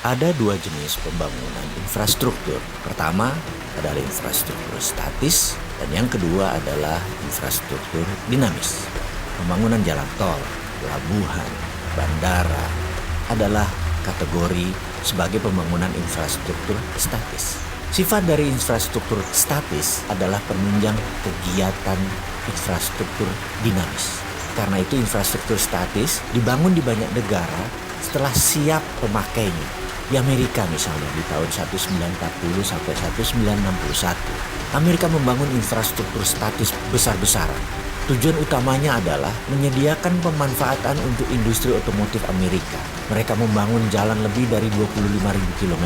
Ada dua jenis pembangunan infrastruktur. Pertama adalah infrastruktur statis dan yang kedua adalah infrastruktur dinamis. Pembangunan jalan tol, pelabuhan, bandara adalah kategori sebagai pembangunan infrastruktur statis. Sifat dari infrastruktur statis adalah penunjang kegiatan infrastruktur dinamis. Karena itu infrastruktur statis dibangun di banyak negara setelah siap pemakainya. Di Amerika misalnya di tahun 1940 sampai 1961, Amerika membangun infrastruktur statis besar-besaran. Tujuan utamanya adalah menyediakan pemanfaatan untuk industri otomotif Amerika. Mereka membangun jalan lebih dari 25.000 km.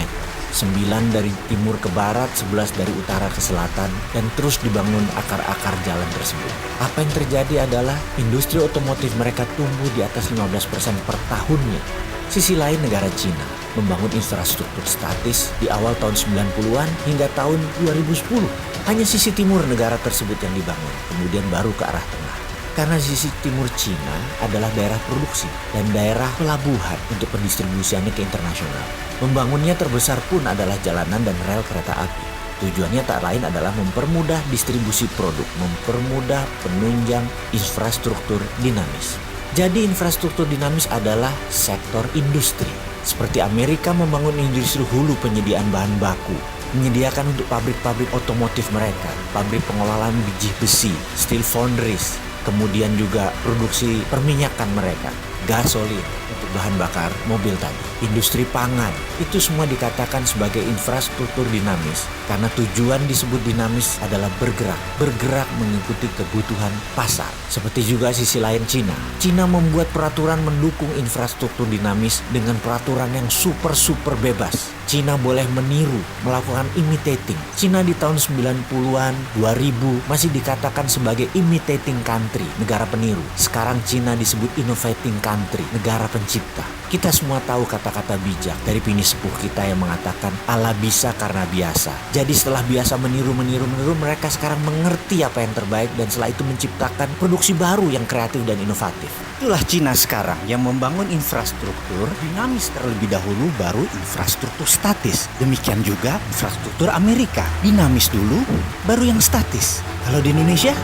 9 dari timur ke barat, 11 dari utara ke selatan, dan terus dibangun akar-akar jalan tersebut. Apa yang terjadi adalah industri otomotif mereka tumbuh di atas 15% per tahunnya. Sisi lain negara Cina membangun infrastruktur statis di awal tahun 90-an hingga tahun 2010. Hanya sisi timur negara tersebut yang dibangun, kemudian baru ke arah tengah. Karena sisi timur Cina adalah daerah produksi dan daerah pelabuhan untuk pendistribusiannya ke internasional. Membangunnya terbesar pun adalah jalanan dan rel kereta api. Tujuannya tak lain adalah mempermudah distribusi produk, mempermudah penunjang infrastruktur dinamis. Jadi infrastruktur dinamis adalah sektor industri. Seperti Amerika membangun industri hulu penyediaan bahan baku, menyediakan untuk pabrik-pabrik otomotif mereka, pabrik pengolahan biji besi, steel foundries, kemudian juga produksi perminyakan mereka, gasolin untuk bahan bakar mobil tadi. Industri pangan, itu semua dikatakan sebagai infrastruktur dinamis karena tujuan disebut dinamis adalah bergerak mengikuti kebutuhan pasar. Seperti juga sisi lain Cina. Cina membuat peraturan mendukung infrastruktur dinamis dengan peraturan yang super bebas. Cina boleh meniru, melakukan imitating. Cina di tahun 90-an, 2000 masih dikatakan sebagai imitating country, negara peniru. Sekarang Cina disebut innovating country, negara pencipta. Kita semua tahu kata-kata bijak dari Pini Sepuh kita yang mengatakan Allah bisa karena biasa. Jadi setelah biasa meniru, mereka sekarang mengerti apa yang terbaik dan setelah itu menciptakan produksi baru yang kreatif dan inovatif. Itulah Cina sekarang yang membangun infrastruktur dinamis terlebih dahulu baru infrastruktur statis. Demikian juga infrastruktur Amerika, dinamis dulu baru yang statis. Kalau di Indonesia